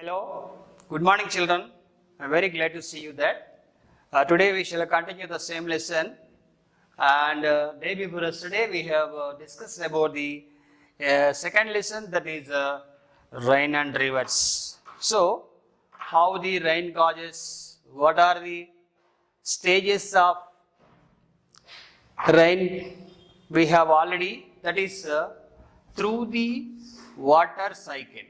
Hello, good morning children. I am very glad to see you there. Today we shall continue the same lesson, and day before yesterday we have discussed about the second lesson, that is rain and rivers. So, how the rain causes, what are the stages of rain we have already, that is through the water cycle.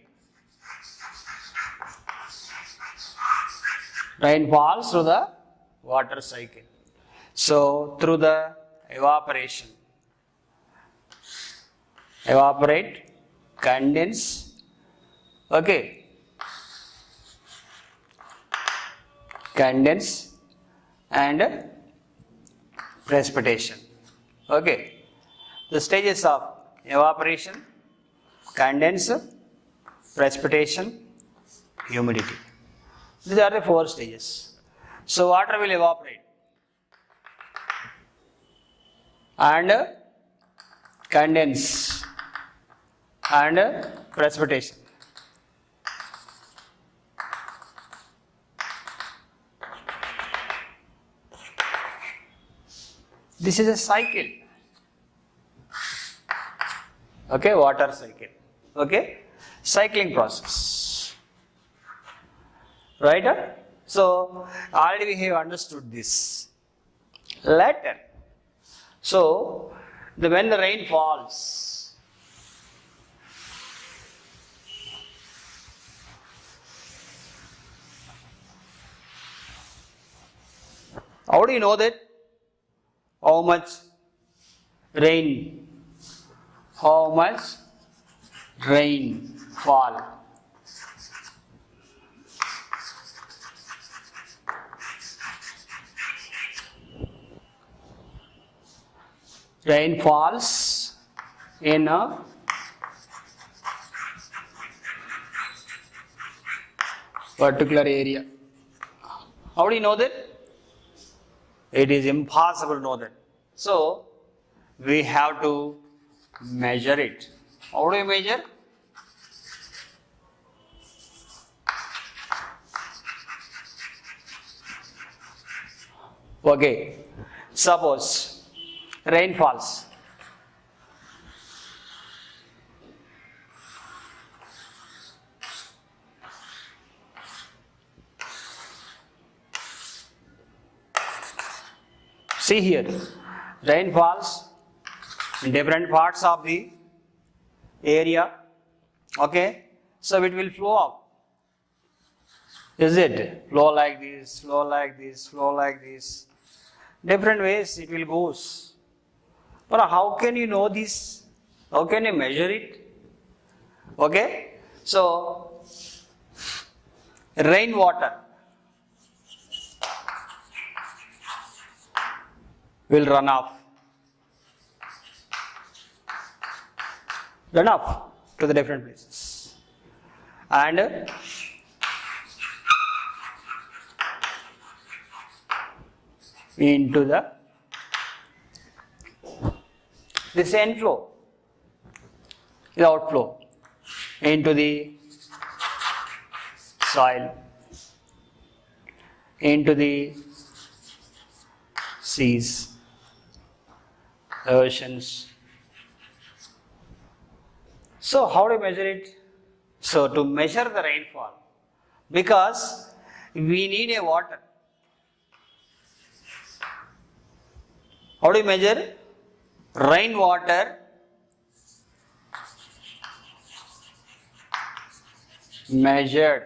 Rain falls through the water cycle. So, through the evaporation, evaporate, condense, okay, condense and precipitation, okay. The stages of evaporation, condense, precipitation, humidity. These are the four stages. So, water will evaporate and condense and precipitation. This is a cycle. Okay, water cycle. Okay, cycling process. Right? So, already we have understood this. Later, so when the rain falls, how do you know that? How much rain? How much rain fall? Rain falls in a particular area. How do you know that? It is impossible to know that. So, we have to measure it. How do you measure? Okay, suppose rain falls. See here, rain falls in different parts of the area. Okay, so it will flow up. Is it? Flow like this, flow like this, flow like this. Different ways it will goes. But how can you know this? How can you measure it? Okay, so rainwater will run off to the different places, and into this inflow is outflow into the soil, into the seas, oceans. So, how do you measure it? So, to measure the rainfall, because we need a water. How do you measure? Rainwater measured,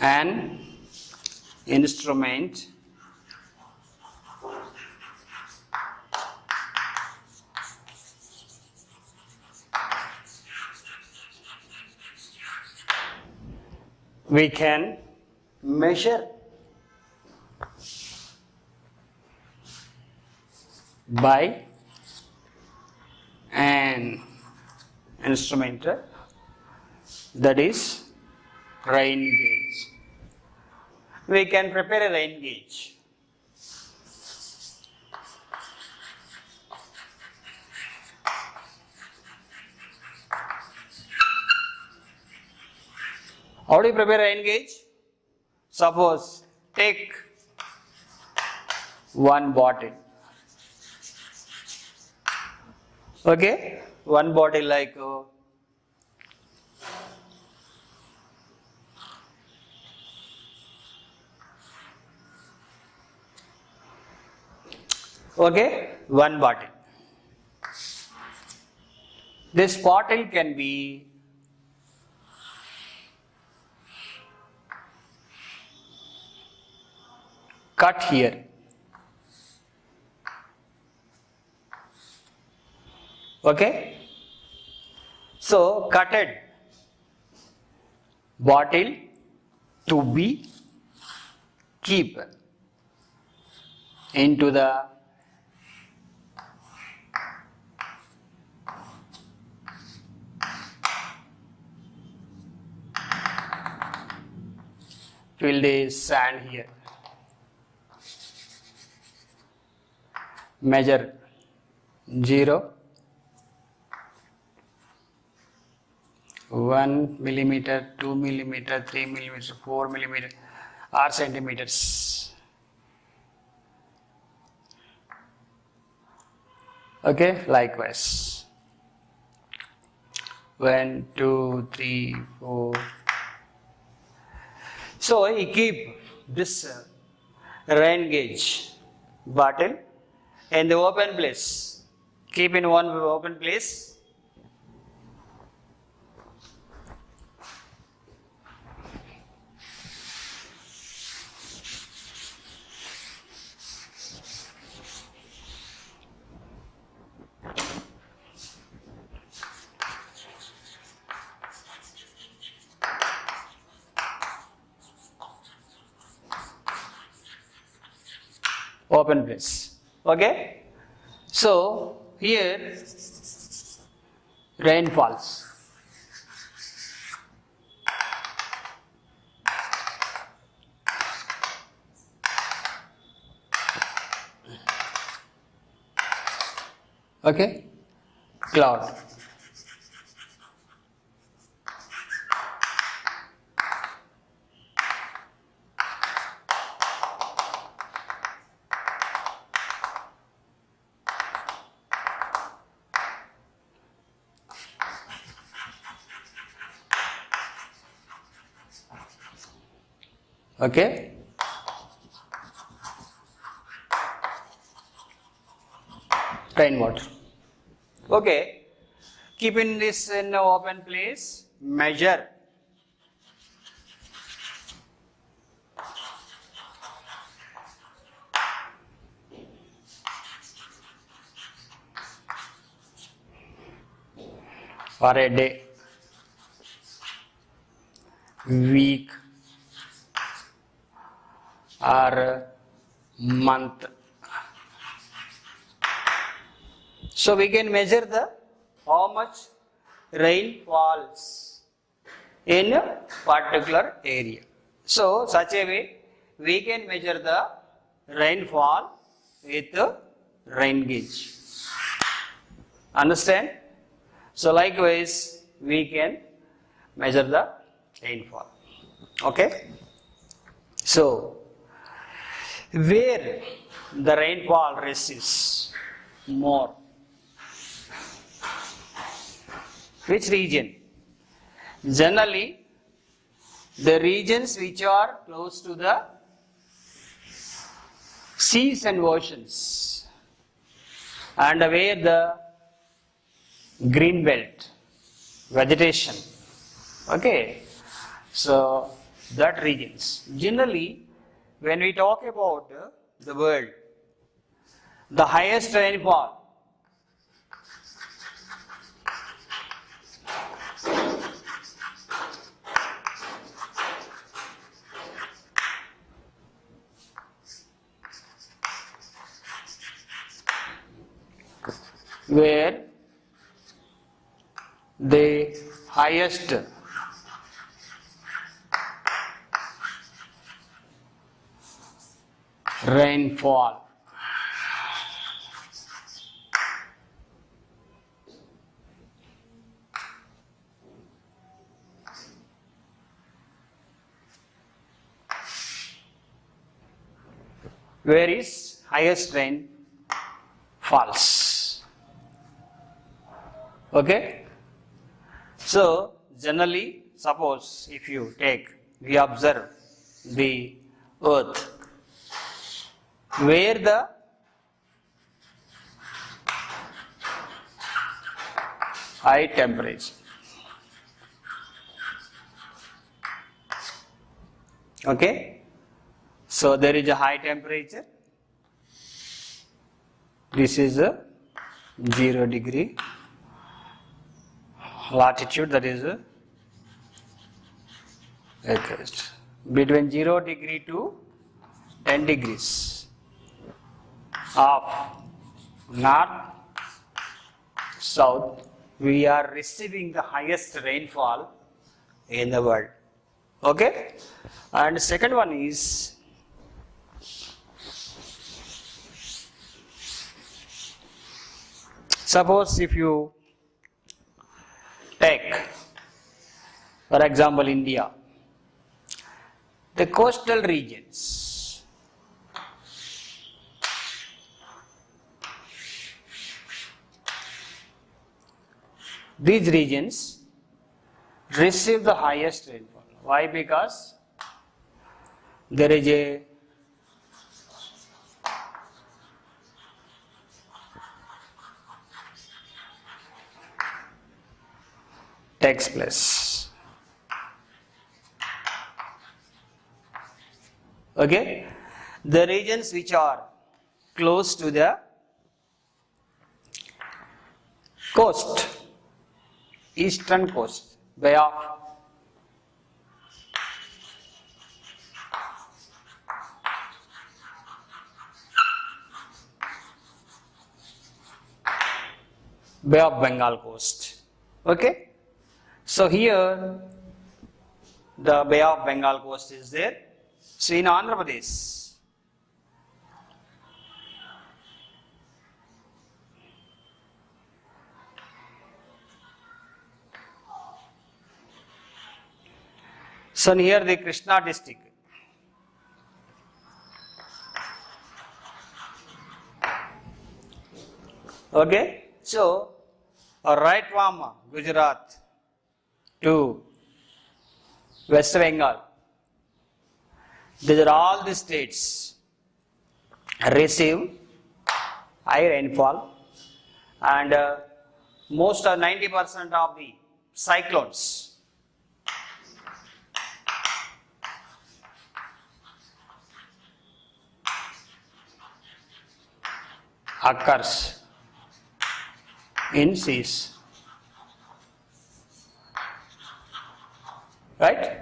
an instrument we can measure by an instrument, that is rain gauge. We can prepare a rain gauge. How do you prepare rain gauge? Suppose take one bottle. Okay, one bottle like okay, one bottle. This bottle can be cut here. Okay, so cutted bottle to be keep into the fill the sand here. Measure 0, 1 millimeter, 2 millimeter, 3 millimeters, 4 millimeter or centimeters. Okay, likewise. 1, 2, 3, 4. So you keep this rain gauge bottle in the open place. Keep in one open place. Open place. Okay. So here rain falls. Okay. Cloud. Okay. Rainwater. Okay. Keeping this in an open place, measure for a day, week, or month. So we can measure the how much rain falls in a particular area. So such a way we can measure the rainfall with the rain gauge. Understand? So likewise we can measure the rainfall. Okay? So where the rainfall receives more? Which region? Generally, the regions which are close to the seas and oceans, and where the green belt vegetation. Okay, so that regions. Generally, when we talk about the world, the highest rainfall where the highest rainfall where is highest rain falls. Okay. So generally, suppose if you take, we observe the earth where the high temperature. Okay. So there is a high temperature. This is a 0 degree latitude, that is between 0 degree to 10 degrees of north south, we are receiving the highest rainfall in the world. Okay. And second one is suppose if you take, for example, India, the coastal regions, these regions receive the highest rainfall. Why? Because there is a takes place. Okay, the regions which are close to the coast, eastern coast, Bay of Bengal coast. Okay, so here the Bay of Bengal coast is there. So in Andhra Pradesh, so near the Krishna district, okay, so right from Gujarat to West Bengal, these are all the states receive high rainfall, and most of 90% of the cyclones occurs in seas. Right?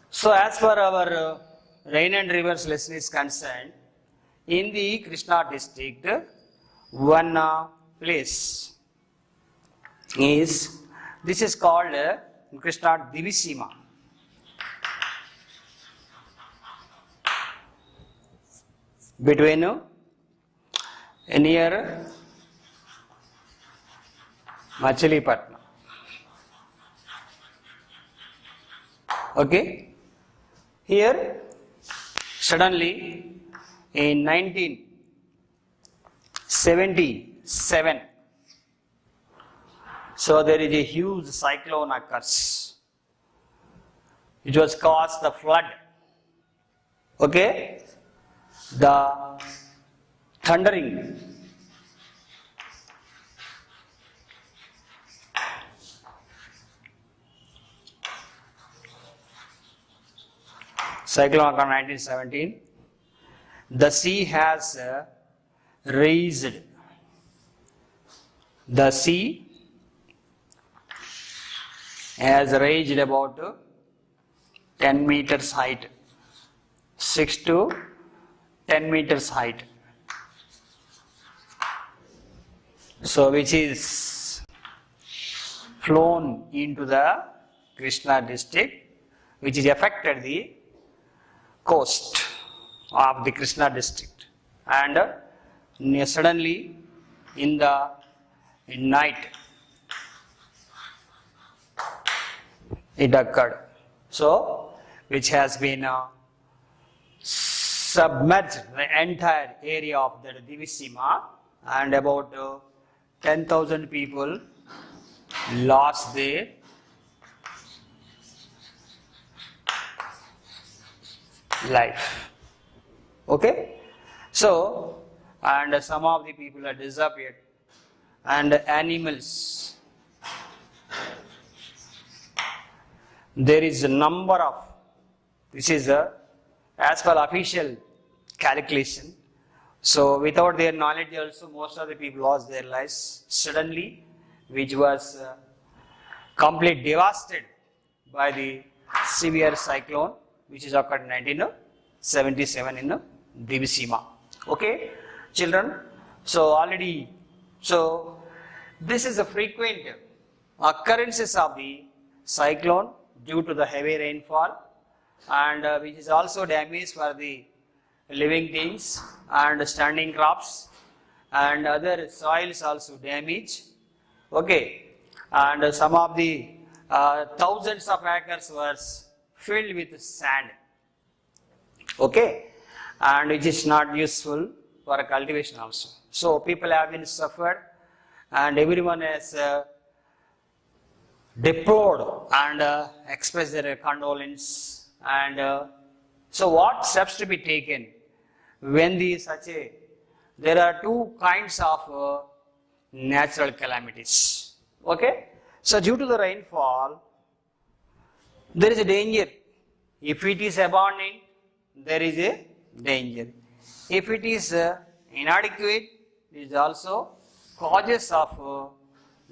So as per our rain and rivers lesson is concerned, in the Krishna district, one place is, this is called Krishna Divisima. Between near Machilipatnam. Okay, here suddenly in 1977, so there is a huge cyclone occurs. It was caused the flood. Okay, the thundering, cyclone occurred in 1917. The sea has raised. The sea has raised about 10 meters height, 6 to 10 meters height. So which is flown into the Krishna district, which is affected the coast of the Krishna district, and suddenly in night it occurred. So which has been submerged the entire area of the Divisima, and about 10,000 people lost their life. Okay, so and some of the people are disappeared, and animals. There is a number of, this is as per official calculation. So without their knowledge also, most of the people lost their lives suddenly, which was completely devastated by the severe cyclone which is occurred in 1977 in Divisima. Okay, children. So already, so this is a frequent occurrences of the cyclone due to the heavy rainfall, and which is also damage for the living things and standing crops, and other soils also damage. Okay, and some of the thousands of acres was filled with sand. Okay, and it is not useful for cultivation also. So people have been suffered, and everyone has deplored and expressed their condolence. And so what steps to be taken when there are two kinds of natural calamities. Okay, so due to the rainfall, there is a danger. If it is abundant, there is a danger. If it is inadequate, it is also causes of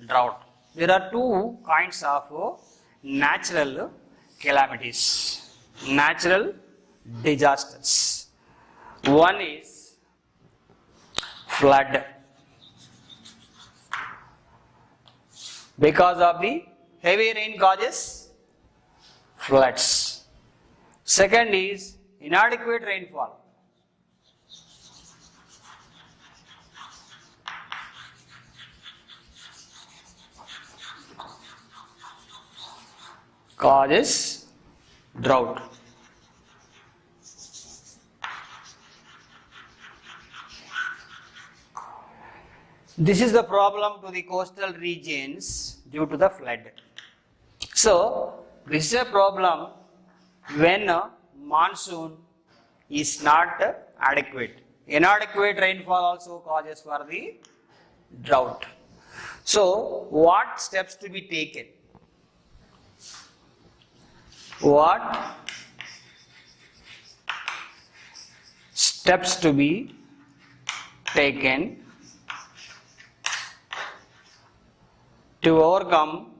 drought. There are two kinds of natural calamities, natural disasters. One is flood, because of the heavy rain causes floods. Second is inadequate rainfall. Causes drought. This is the problem to the coastal regions due to the flood. So this is a problem when monsoon is not adequate. Inadequate rainfall also causes for the drought. So what steps to be taken? What steps to be taken to overcome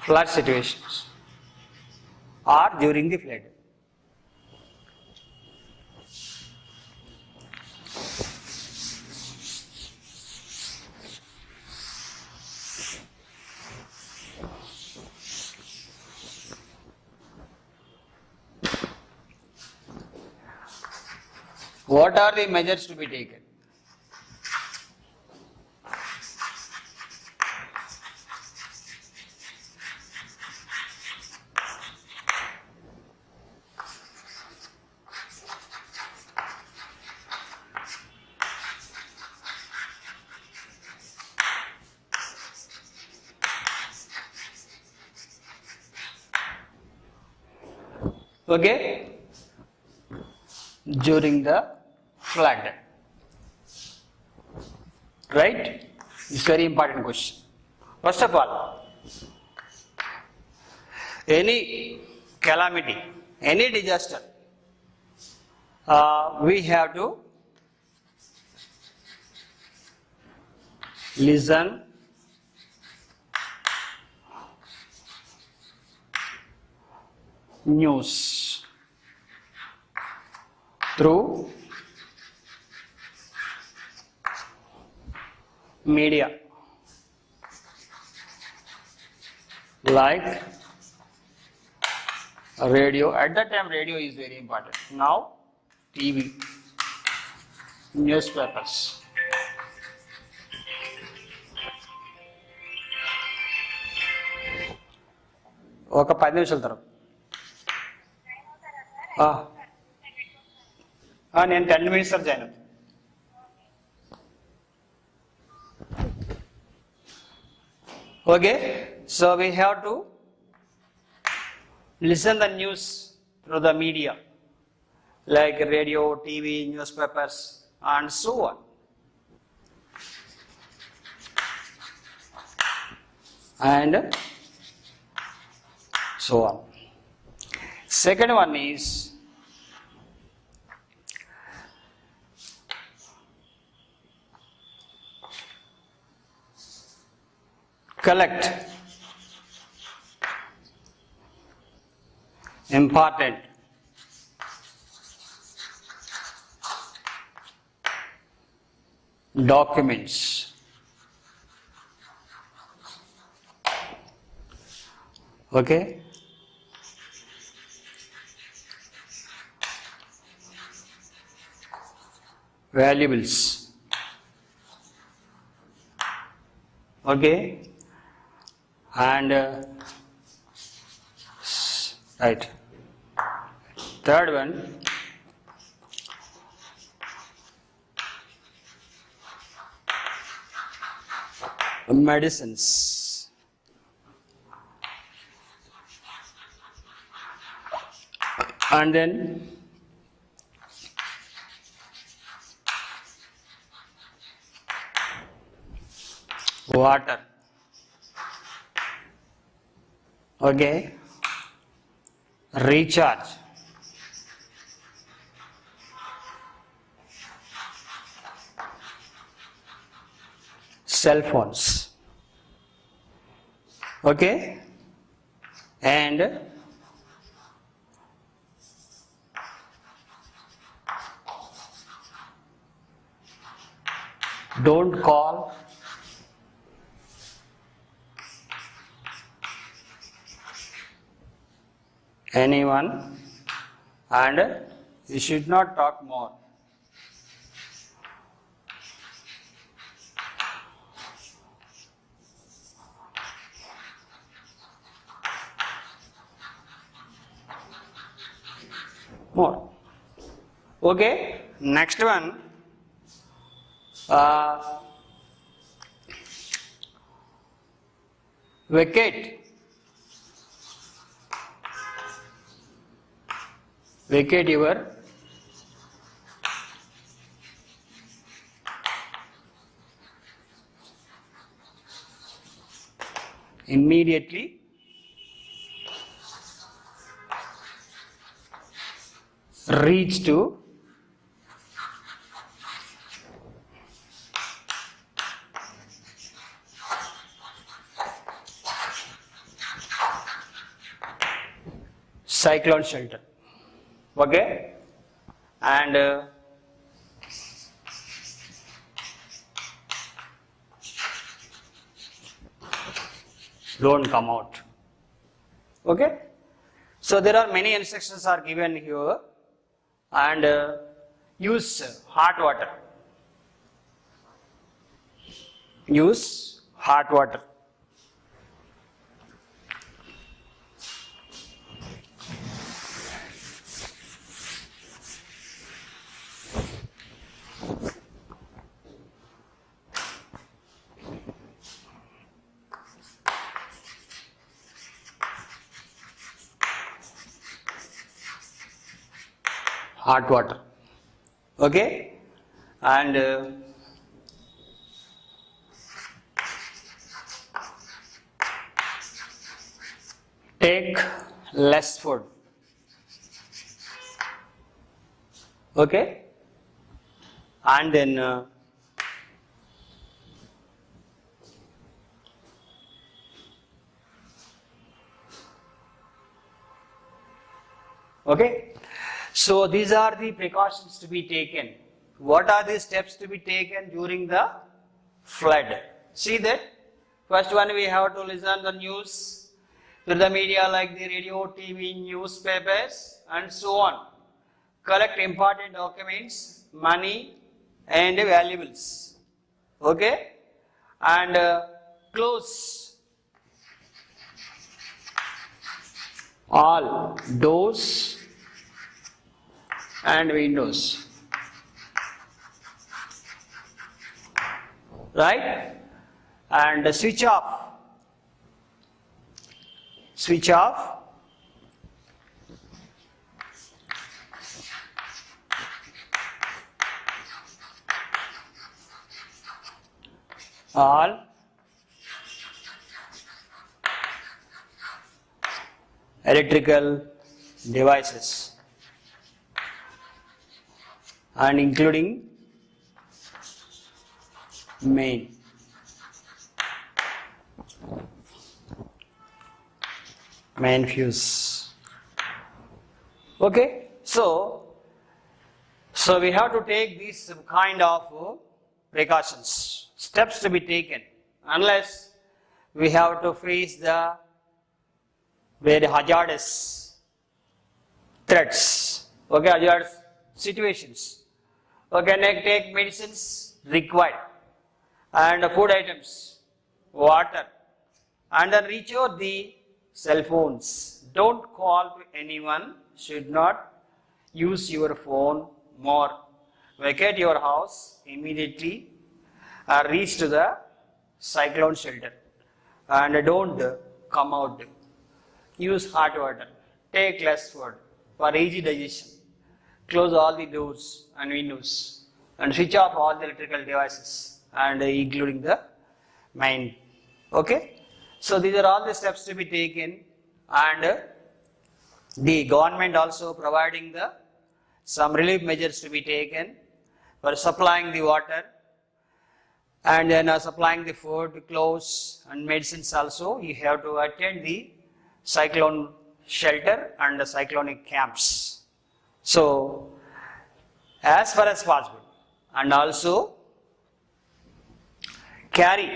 flood situations or during the flood? What are the measures to be taken? Okay, during the flood, right? It's very important question. First of all, any calamity, any disaster, we have to listen, news through media like radio. At that time radio is very important. Now TV, newspapers. ఒక 10 నిమిషాల తర్వాత నేను 10 minutes join అవుతాను. Okay, so we have to listen the news through the media like radio, TV, newspapers and so on. And so on. Second one is collect important documents. Okay, valuables. Okay, and right. Third one, medicines. And then water. Okay, recharge, cell phones. Okay, and don't call anyone and you should not talk more. More. Okay, next one, vacate. Vacate your immediately reach to cyclone shelter. Okay, and don't come out. Okay, so there are many instructions are given here, and use hot water. Use hot water. Hot water. Okay, and take less food. Okay, and then okay, so these are the precautions to be taken. What are the steps to be taken during the flood? See that first one, we have to listen the news through the media like the radio, TV, newspapers and so on. Collect important documents, money and valuables. Okay, and close all doors and windows. Right? And switch off. Switch off. All electrical devices and including main. Main fuse. Okay, so we have to take these kind of precautions, steps to be taken, unless we have to face the very hazardous threats. Okay, hazardous situations. Okay, take medicines required and food items, water, and then reach out the cell phones. Don't call to anyone, should not use your phone more. Vacate your house immediately or reach to the cyclone shelter and don't come out. Use hot water, take less food for easy digestion. Close all the doors and windows and switch off all the electrical devices and including the main. Okay, so these are all the steps to be taken, and the government also providing the some relief measures to be taken for supplying the water and then supplying the food, clothes and medicines also. You have to attend the cyclone shelter and the cyclonic camps. So as far as possible, and also carry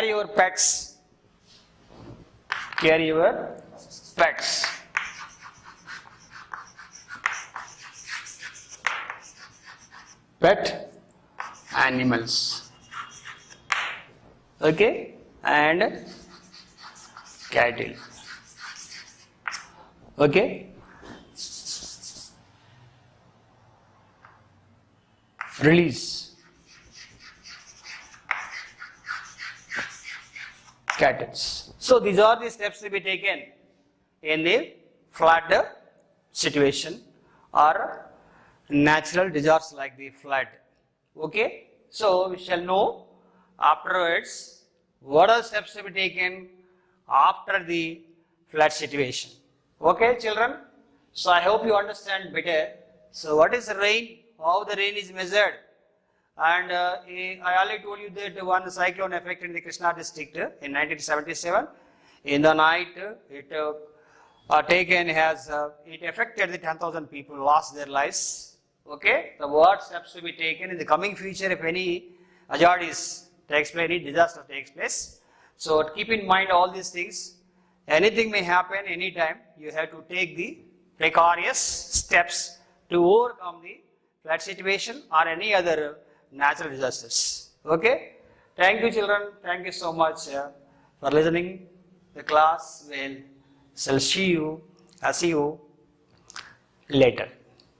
your pets. Carry your pets. Pet animals. Okay, and cattle. Okay. Release cattle. So these are the steps to be taken in the flood situation or natural disasters like the flood. Okay, so we shall know afterwards what are steps to be taken after the flood situation. Okay, children, so I hope you understand better. So what is rain, how the rain is measured, and I already told you that one cyclone affected the Krishna district in 1977. In the night, it it affected the 10,000 people, lost their lives. Okay, the what steps to be taken in the coming future if any hazardous takes place, any disaster takes place. So keep in mind all these things. Anything may happen anytime. You have to take the precarious steps to overcome the flood situation or any other natural disasters. Okay, thank you, children. Thank you so much for listening. The class will see you later.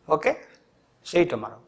Okay, see you tomorrow.